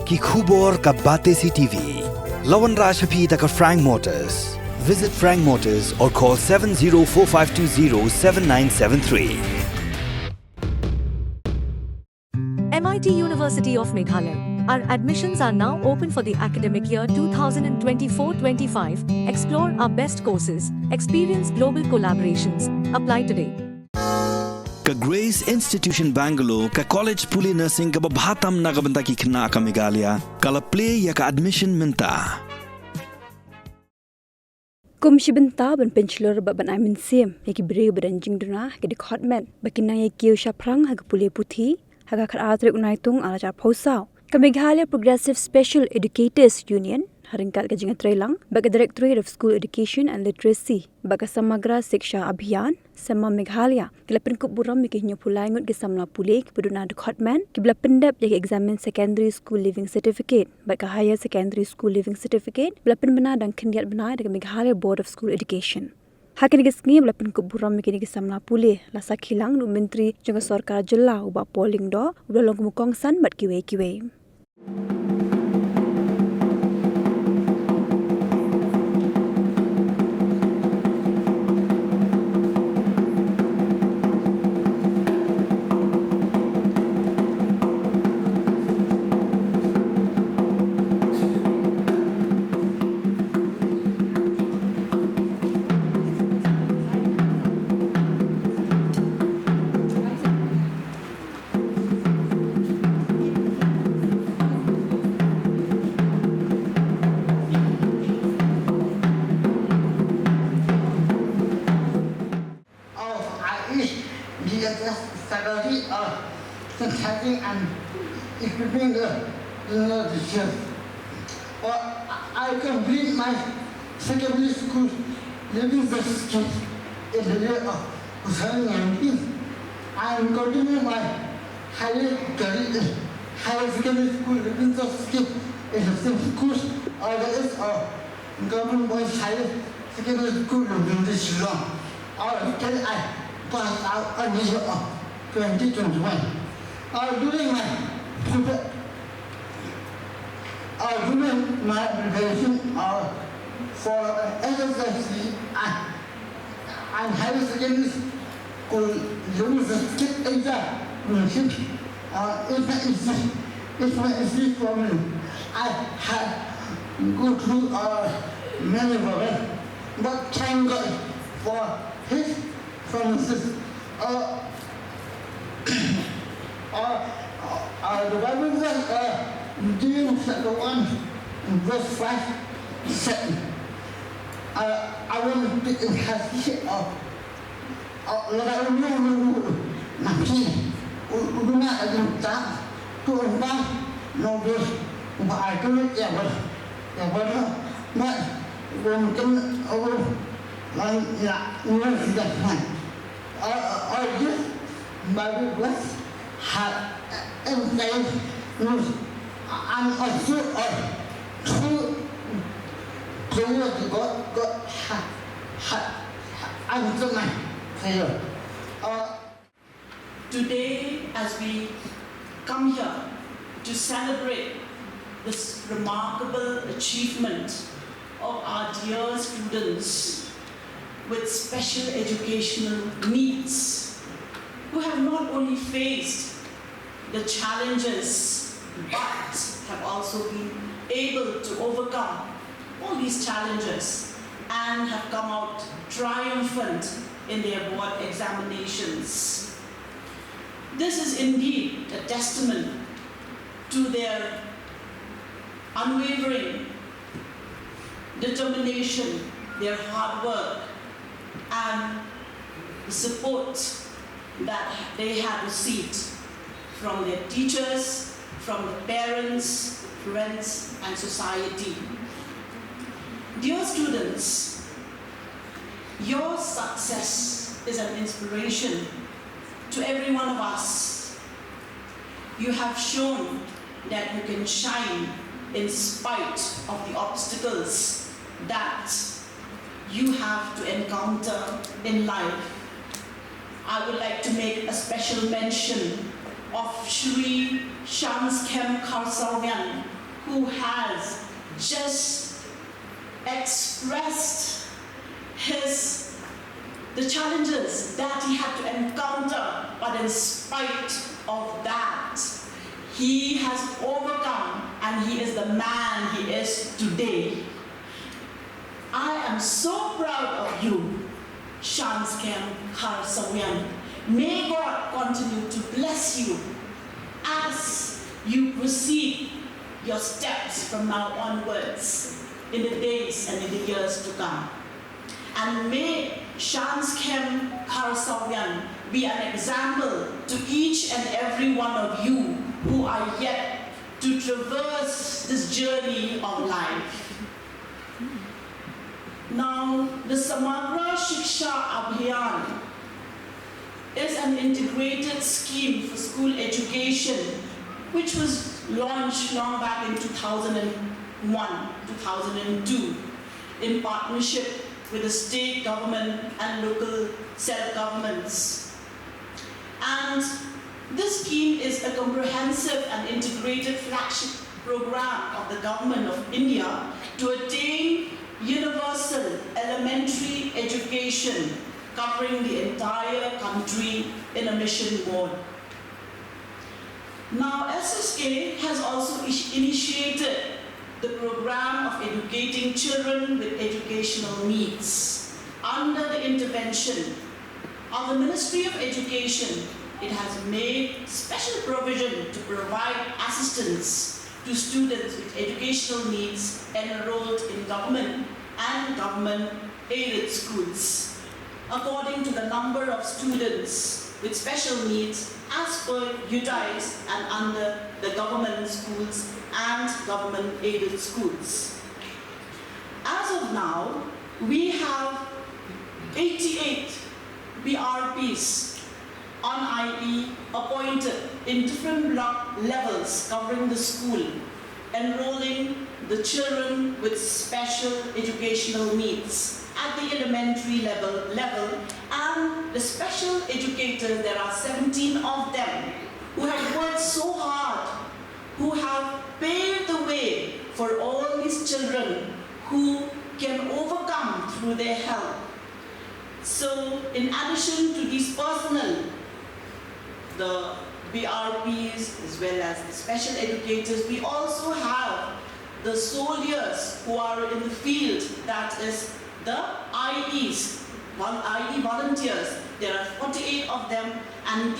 ki khubor ka Bate TV. Lawan Rashaphi taka Frank Motors. Visit Frank Motors or call 7045207973. MIT University of Meghalaya. Our admissions are now open for the academic year 2024-25. Explore our best courses. Experience global collaborations. Apply today. Ka Grace Institution Bangalore ka College Puli Nursing ka babhatam na kabanta ki khna ka Meghalaya kala play ya ka admission minta. Kum shibenta ban penchlor ba ban amin sim yaki breu beranjing duna ke di hotman bakina ye kiu shaprang ha pule puthi ha ka atre unaitung ala cha phosau ka Meghalaya Progressive Special Educators Union haringkat ka jinga trelang baga Directorate of School Education and Literacy baga samagra siksha abhiyan sama Meghalaya kilapen kup buram mi kinyo pulai ngut ke samla pule ki beduna de hotman ki bla pendap ye examine secondary school living certificate baga higher secondary school living certificate bla pen bena dang khendiat bena de Meghalaya Board of School Education hakin ke sngi bla pen kup buram mi kini ke samla pule la sakhilang nu menteri janga sarkar jilla uba polling do uba long mukong san bat kiwe Faculty of Synthetic and Equipping the teachers. I complete my secondary school living certificate in the year of 2019. I am continuing my higher secondary school living certificate in the same school organized of Government Boys Higher Secondary School in Shillong. I passed out on the year of 2021. During my preparation for SSLC and higher secondary school living certificate examination, it's my easy problem. I had go through many problems, but thank God for His promises. The Bible says, James chapter 1, verse 5, 7. I want to take a passage of Bible verse had emphasized and also true prayer to God had answered my prayer. Today, as we come here to celebrate this remarkable achievement of our dear students with special educational needs, who have not only faced the challenges but have also been able to overcome all these challenges and have come out triumphant in their board examinations. This is indeed a testament to their unwavering determination, their hard work, and the support that they have received from their teachers, from the parents, friends, and society. Dear students, your success is an inspiration to every one of us. You have shown that you can shine in spite of the obstacles that you have to encounter in life. I would like to make a special mention of Shri Shamskem Karsavyan, who has just expressed the challenges that he had to encounter, but in spite of that, he has overcome and he is the man he is today. I am so proud of you, Shamskem Karsavyan. May God continue to bless you as you proceed your steps from now onwards in the days and in the years to come. And may Shamskem Karsavyan be an example to each and every one of you who are yet to traverse this journey of life. Now, the Samagra Shiksha Abhiyan is an integrated scheme for school education which was launched long back in 2001, 2002 in partnership with the state government and local self-governments. And this scheme is a comprehensive and integrated flagship program of the government of India to attain universal elementary education covering the entire country in a mission mode. Now, SSK has also initiated the program of educating children with educational needs. Under the intervention of the Ministry of Education, it has made special provision to provide assistance to students with educational needs enrolled in government and government-aided schools, according to the number of students with special needs as per UTIs and under the government schools and government-aided schools. As of now, we have 88 BRPs on IE appointed in different block levels covering the school, enrolling the children with special educational needs at the elementary level, and the special educators, there are 17 of them who have worked so hard, who have paved the way for all these children who can overcome through their help. So in addition to these personnel, the BRPs as well as the special educators, we also have the soldiers who are in the field, that is the IEs, IE volunteers. There are 48 of them, and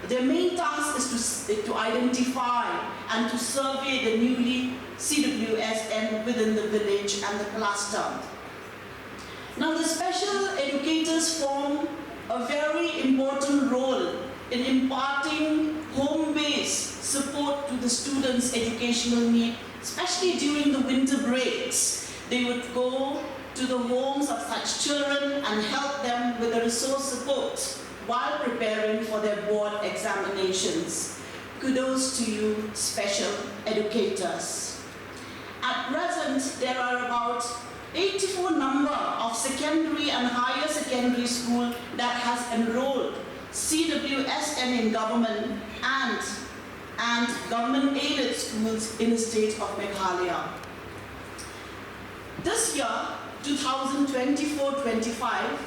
their main task is to identify and to survey the newly CWSN within the village and the cluster. Now, the special educators form a very important role in imparting home-based support to the students' educational need, especially during the winter breaks. They would go to the homes of such children and help them with the resource support while preparing for their board examinations. Kudos to you, special educators. At present, there are about 84 number of secondary and higher secondary school that has enrolled CWSN in government and government-aided schools in the state of Meghalaya. This year, 2024-25,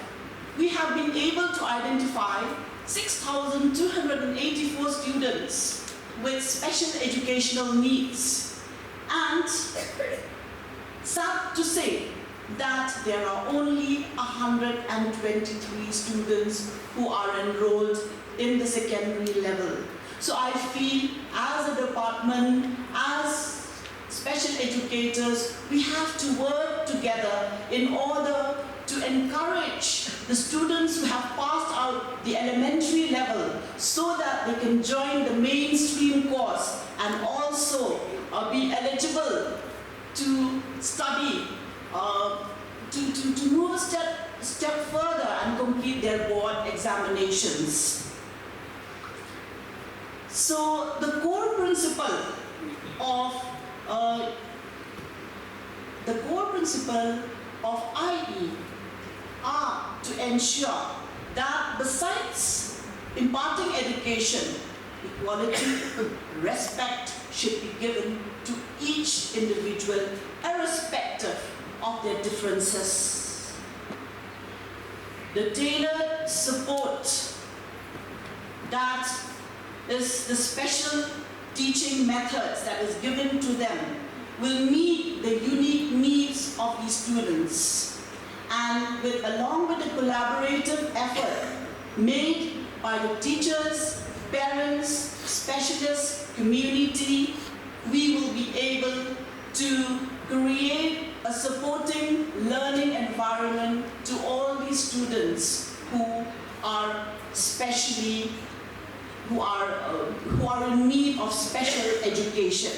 we have been able to identify 6,284 students with special educational needs, and sad to say that there are only 123 students who are enrolled in the secondary level. So I feel as a department, as special educators, we have to work together in order to encourage the students who have passed out the elementary level so that they can join the mainstream course and also be eligible to study, to move a step further and complete their board examinations. So the core principle of IE are to ensure that besides imparting education, equality, respect should be given to each individual, irrespective of their differences. The tailored support, that is the special teaching methods that is given to them, will meet the unique needs of these students, and along with the collaborative effort made by the teachers, parents, specialists, community, we will be able to create a supporting learning environment to all these students who are in need of special education.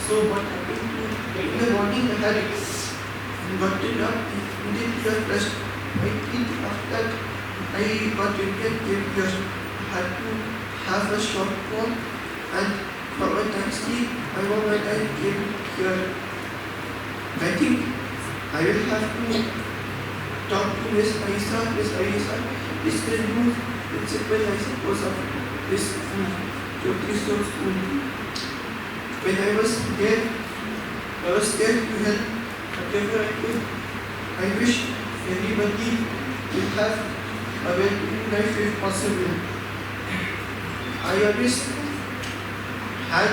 So what happened in the morning I had gotten up immediately after I eat. After I got here, I had to have a short call, and for my taxi I was when I came here. I think I will have to talk to Miss Aisa. Miss Aisa is the new principal, I suppose, of this school, Jyoti School. When I was there to help whatever I could. I wish everybody will have a well-being life if possible. I always had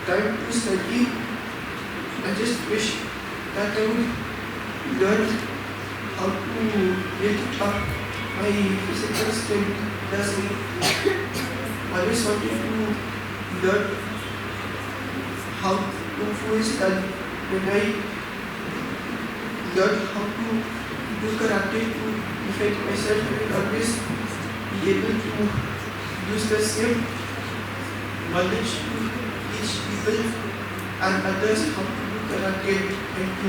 time to study. I just wish that I would learn how to build up my physical strength. I always wanted to learn how Kung Fu is done. When I learned how to do karate to defend myself, I will always be able to use the same knowledge to teach people and others how to do karate and to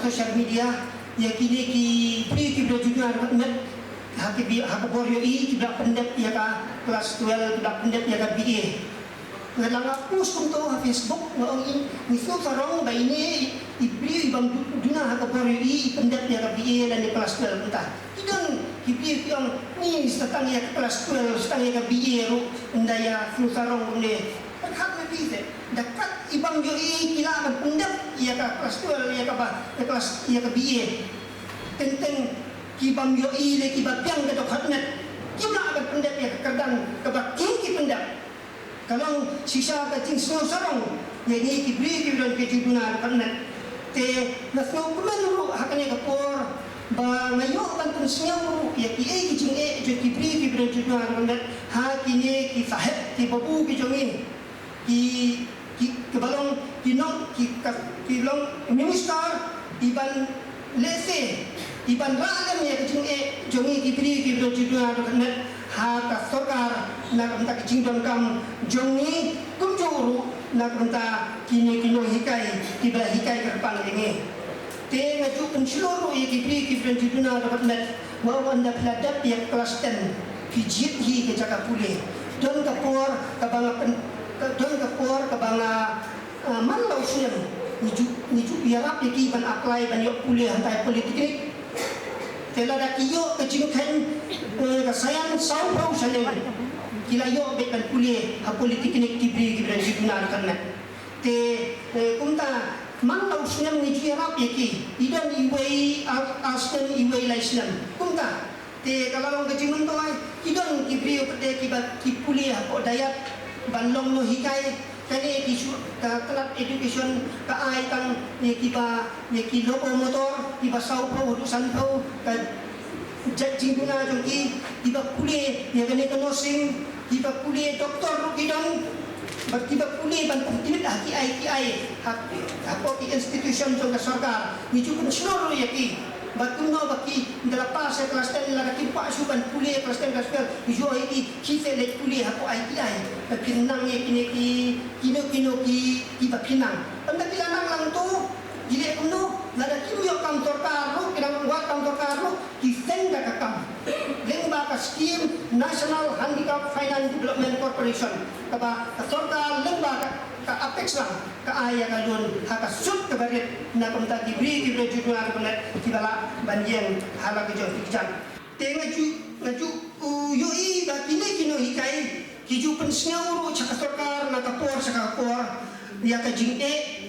social media ya kini ki juga net hakibi hakorio I tidak pendek ya ka kelas 12 tidak pendek ya ka BA ngalanga post untuk Facebook ngong itu sarong ba ini ibri bang duna hakorio I pendek ya ka BA dan di kelas 12 entah tidak ibri yang ni setang ya kelas 12 setang ya ka BA ro ndaya flu sarong ne kan lebih dekat ibang yo kila ban pendap ia ka kelas 2 ia ka ba kelas ia ka BA tentang kibam yo le kibabyang ka dokhatnet kila ban pendap ia ka kadang ka ba ki pendap kalau sisa ka ting sno sarong ye ni ki bri ki don ke juduna dokhatnet te nasno kumanu hakane ka por ba ngayo bantun senyaw ya ki ki jing jo ki bri ki don juduna dokhatnet ha kini ki sahib ki babu ki jongin ki kebalong kinong kilong minister iban lese iban ragam ya kecing jongi kibri kibro juduna doknet ha ka sorkar na kanta kecing don kam jongi kumjuru na kanta kini hikai kibla hikai kerpang ini te ngaju penseluruh ya kibri kibro juduna doknet wawan da peladat ya kelas 10 pijit hi ke Jakapule don kapur kabangapen don kapur kabanga manlau siam niju biarap yaki ban aklai ban yok kuliah hantai politik tela da kiyo kecingkan sayang sau pau sanen kila yok ban kuliah ha politik ni kibri jibna karena te kumta manlau siam niju biarap yaki idan iwei asten iwei laislam kumta te kalau kecing mentoi idan kibri pede kibat kipuliah ko dayat banlong no hikai kani isu telat education ka ai tang ye ki lokomotor kiba sau ko urusan ko ka jajing guna jongki kiba kuliah ye kani nursing kiba kuliah doktor kidang kiba kuliah ban timit haki ai hak institution jong ka sarkar ni ju pun seluruh ye ki Bakuno baki dalapas sa kelas 10 la kimpa suban kuliah kelas 10 kelas 10 ijo iki kita le kuliah ako ITI pinang ye kino ki pinang anda pinang lang to dile kuno lada kimyo kantor karo kinang wa kantor karo ki senda ka kam lengba ka scheme National Handicap Finance Development Corporation kaba sorta lengba ka apex lang ka aya ka don haka sut ka barit na kumta kibri juduna ka kibala banjeng hala ke jong kijang te ngaju yoi ba kino hikai kiju pensiau ru chaka sorkar na kapor saka kapor ya ka jing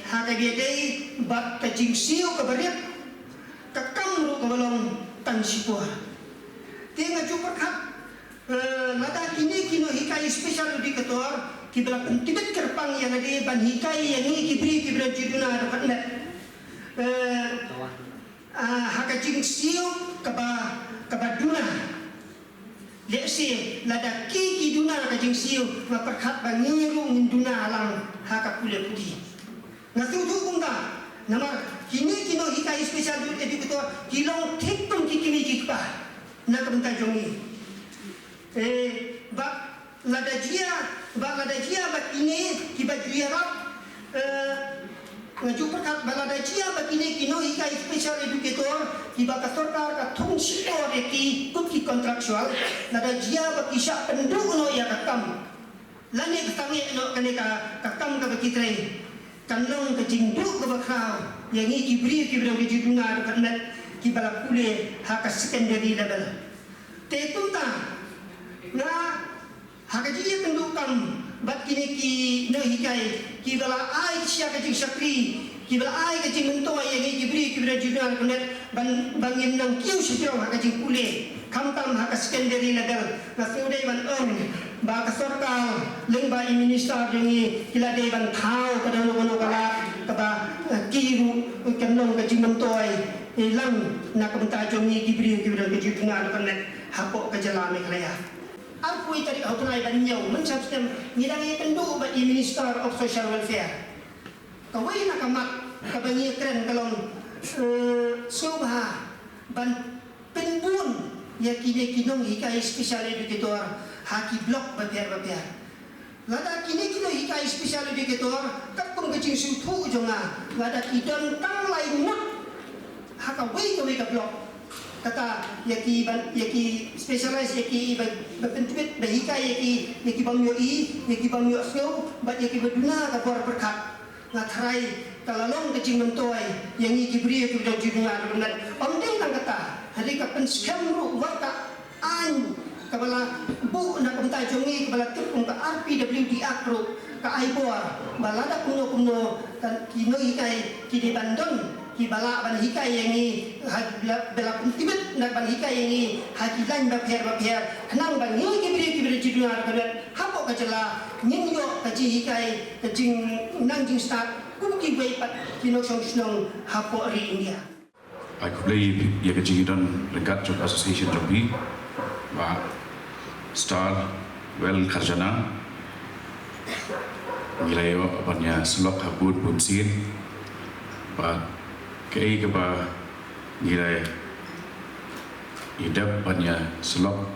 haka biadai ba ka jing siu ka barit ka kamru ka balong tan sipua te ngaju perkat lada kino hikai special educator kibla pentibet kerpang yang ada ban hikai yang ini kibri juduna dokatnet haka jing siu kaba duna lesi lada ki duna haka jing siu perkat bangiru duna alang haka kuliah putih ngatuju bungka nama kino hikai special educator kilong tikung kikimi kikpa na kebentar jongi bak lada jia bak ini kiba jia rap ngaju perkat balada jia bak ini kino hikai special educator kiba ka sorkar ka thong sipor ki kuki kontraktual lada jia bak isya penduk no ya kakam lani katangi no kane ka kakam ka bakitre kanong ka jingduk ka bakrau yang ini kibri juduna dokatnet kibala kuliah haka secondary level tetunta na haka jiya pendukam bat kini ki no hikai kibala ai sia ka jing sakri kibala ai ka jing mentoi yang ini kibri juduna dokatnet bangin nang kiu sipiro haka jing kuliah kamtam haka secondary level na sudah ban ba ka sorkar lengba minister jongi kila de ban thau ka dano kala ka ba kiru kanong ka jing mentoi lang na kamta jongi kibri juduna dokatnet hapok ka jalame kalaya aku tadi kau tunai banyak mencapkan nilai pendu bagi Minister of Social Welfare. Kau ini nak kamat kabanya keren kalau subha ban penbun ya kinong hikai special educator haki blok babiar. Lada kini hikai special educator kapung kecing sutu jonga lada kidon tang lain mut haka wei ka blok. Kata yaki specialize yaki berpentit bahika yaki bangyo snow bat yaki berduna ka bor berkat ngatrai kalalong kecing mentoi yang kibri juduna dokatnet omdeng nang kata hari ka penskam ru warta an kabala bu na kumta jongi kabala tipung ka RPWD akro ka aiboa balada kuno kan kino ikai kini bandon ki bala ban hikai yangi bela tibet na ban hikai yangi hakilan ba pher nang ban ni kibri jiduna kadet hapo ka jala ninyo ka ji hikai ka jing nang jing start kumki wei pat kino song hapo ri India. I could believe ia kejiran regat jok association jobi ba star well kharjana nilai apanya selok habut bunsin ba kei ke ba nilai hidup apanya selok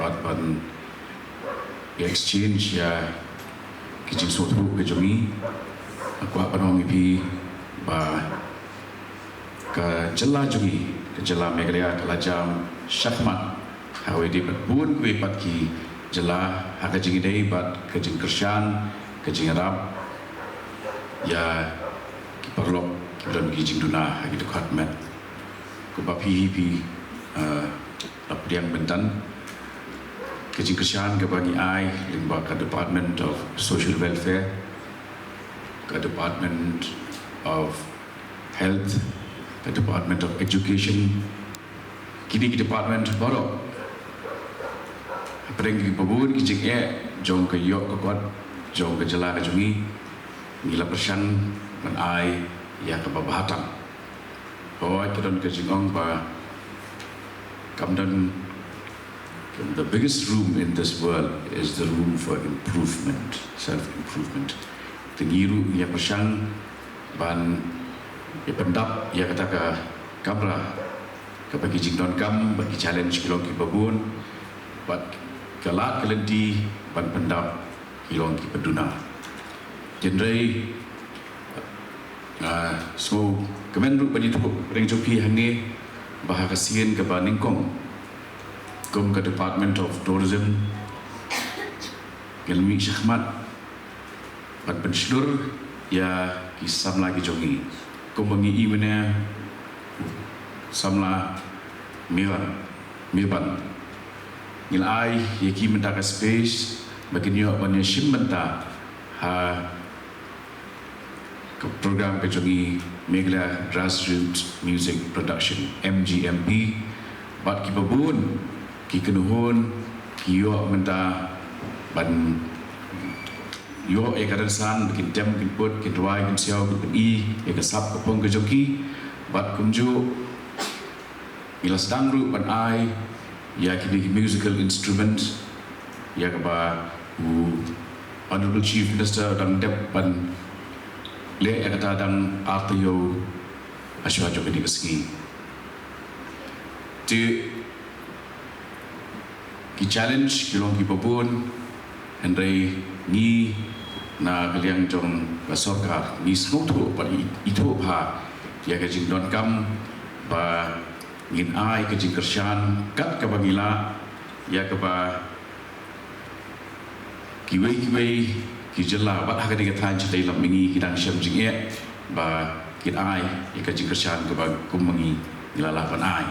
ban exchange ya kijing sotu ke jomi aku apa nama mipi ba ke jela jungi ke jela Meghalaya kelajam syakmat hawe di bun kue paki jela haka jingi dei bat ke jing Kershan ke jing Arab ya ki perlok dan ki jing duna hagi dekat met ku papi pi lapriang bentan ke jing Kershan ke bagi ai limba ke Department of Social Welfare ke Department of Health, the Department of Education, kini ke Department baru. Pergi pabun kijik jong ke yok ke kuat, jong ke jela ke jungi, ngila persian dan ai ya ke babahatang. Bahwa kita don ke jingong ba, kamdan the biggest room in this world is the room for improvement, self-improvement. Tengiru ya persian ban ya pendap ya kata ke kamera ke bagi jingdon kam bagi challenge kilong ki babun buat kelat kelenti ban pendap kilong ki peduna jendrai so kemenru bani tu reng joki hangi bah kasien ke baningkong kum ke Department of Tourism gelmi syahmat ban pensyur ya kisam lagi jogi kumbangi imene samla mirban ngilai yaki mentaka space bagi nyo banya shimmenta ha ke program kejongi Meghalaya Grassroots Music Production MGMP bat ki babun ki kenuhun ki yo menta ban yo ekarasan bikin jam bikin put bikin dua bikin siau bikin i ekasap kepung ke joki bat kumju ilas dangru ban ai ya kini musical instrument ya keba Honorable Chief Minister dang dep ban le ekata dang artio aswa joki di keski ti ki challenge kilong ki babun Henry ni na kaliang jong basorka ni snotu pa itu ha ya ke jing don kam ba ngin ai ke jing Kershan kat ke bangila ya ke ba kiwei ki jela ba ha ke de tan chai lam mingi ki dang syam jing e ba kin ai ya ke jing Kershan ke ba kum mangi ngila pan ai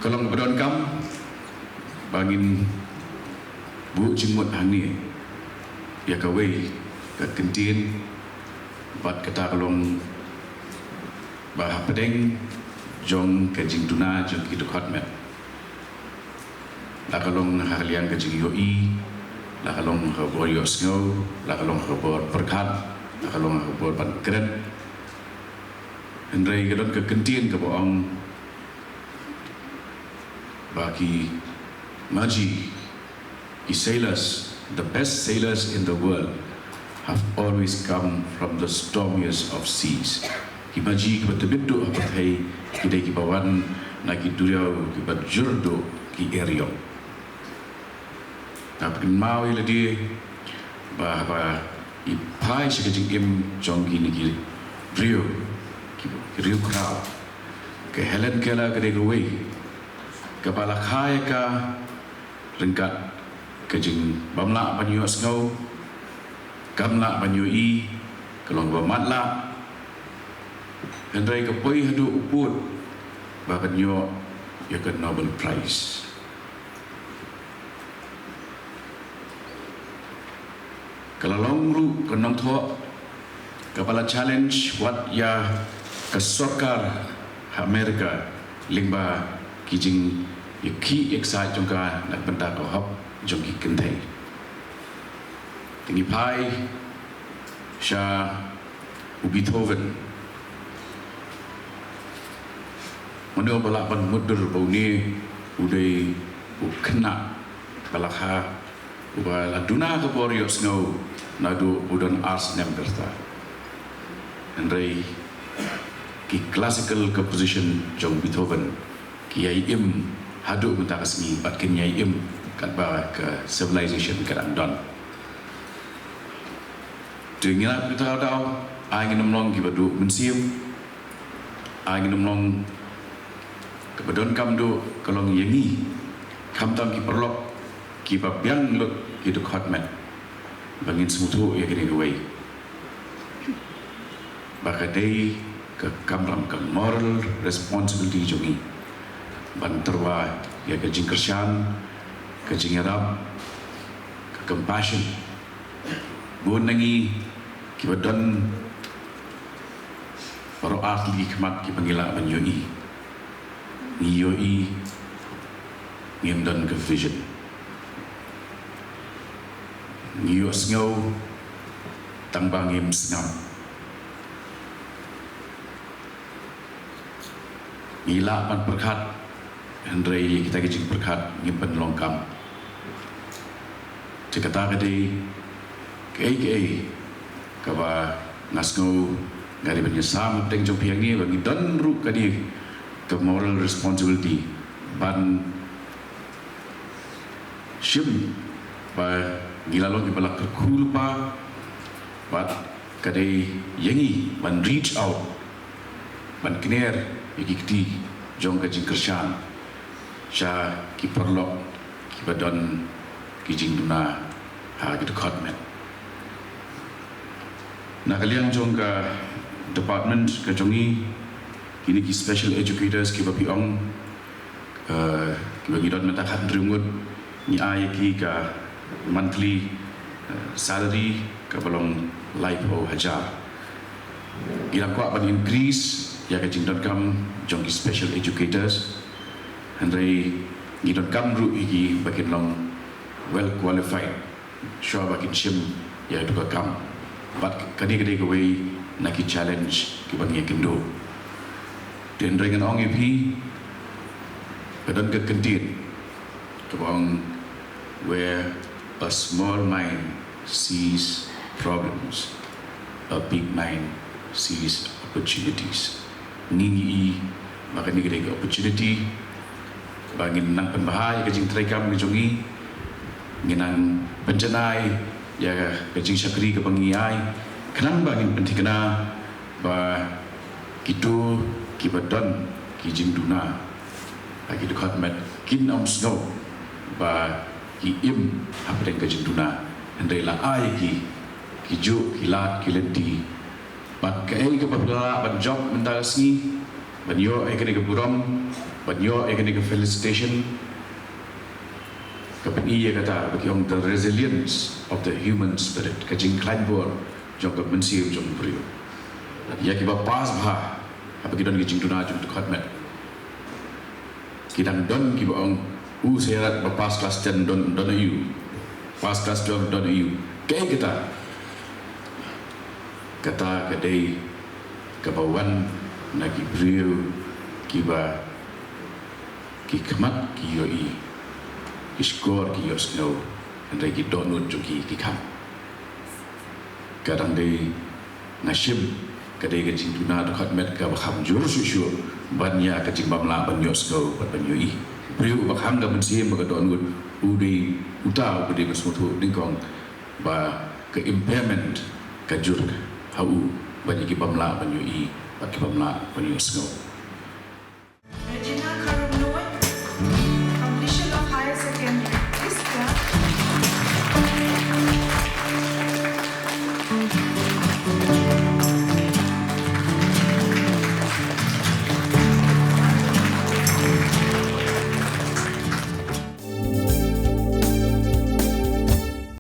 kalau ngedon kam bangin bu jengmut hani ya kawai ke kentin bat kata kalong bah pedeng jong ke jing duna jong ki dekat met la kalong halian ke jing yoi la kalong ke bor yo snow la kalong ke bor perkat la kalong ke bor ban keren endrai ke don ke kentin ke boong bagi maji the sailors, the best sailors in the world, have always come from the stormiest of seas. Kibaji kibatubiddu hapathai kidai kibawan na kiduriau kibajurdo ki eriyo. Napin mau iladi bahwa ipai sikajing im jongki niki Rio Rio Krau ke Helen Kela ke Degaway kepala kaya ka ringkat kejing bamla banyu asngau gamla banyu i kelong bamatla hendrai ke poi hadu uput ba banyu ya ke Nobel Prize. Kalau longru ke nong thok kepala challenge wat ya ke sorkar Amerika lingba kijing ki excited jongka nak benda ko hop jongki kentai tingi pai sha Beethoven mano balapan mudur bauni udai ukna balakha ubala duna ke borios ngau nadu udon ars nemberta andrei ki classical composition jong Beethoven ki ai im hadu mentakasmi bat kin yai im kat ba ke civilization kadang don Dengar kita tahu, angin nomlong kita duduk mensiam, angin nomlong kebetulan kamu duduk kalau ngiyangi, kamu tahu kita perlu kita biang lut kita khotmat, bangin semutu ya kini dua. Bakadai ke kamu ke moral responsibility jongi, banterwa ya ke jingkersan, ke jingerap, ke compassion, bukan lagi kita don para ahli hikmat kita panggil menyoi ngem don ke vision ngiyo sengau tambah ngem sengam ngila pan perkat Andrei kita kecing perkat ngem penlongkam cekata kadai ke kaba ngasngau ngari penyesam teng jong piang ni bagi dan ru kadi ke moral responsibility ban shim ba gilalong ki balak kul pa bat kadi yangi ban reach out ban kner ikiti jong ka jingkershan sha ki perlok ki badon ki jingduna ha gitu khotmet nak kalian jong ke department ke jongi kini ki special educators ki bapi ong ki bagi dot meta khat drungut ni ai ki ka monthly salary ka balong life ho hajar ila ko ban increase ya ka jing.com jong ki special educators andrei ni.com ru iki bakin long well qualified sure bakin shim ya du ka kam but kadi-kadi kawai naki challenge ki bangi kendo den dengan ong ipi kadan ke kentin kabang where a small mind sees problems a big mind sees opportunities ngingi maka ni kadi opportunity bangin nang penbahaya kajing trekam ni jongi nginang penjenai ya kajing syakri ke pengiai kenang bangin penting kena ba kitu kibadon kijing duna lagi dekat met kin am snow ba ki im apa dengan kajing duna andai la ai ki kilat kilenti bat kai ke babla ban job mentalasi ban yo ai kene ke buram ban yo ai kene ke felicitation kapag iya kata bagi orang the resilience of the human spirit kajing kleinbor jong ke mensiu jong brio ya kiba pas bah apa kita ngijing duna jong dekat met kita don kiba orang serat pas kelas 10 don you pas kelas 12 don you kayak kita kata kadai kabawan nagi brio kiba kikmat kiyoi iskor ki yosno andai ki donut joki ki kam kadang dei nashim kadai ke cintuna dekat met ka bakham jur susu banya ke cimbamla ban yosno ban yoi priu bakham ga mensim ba donut udai uta udai masmutu dingkong ba ke impairment ka jur hau banya ki bamla ban yoi ba ki bamla ban yosno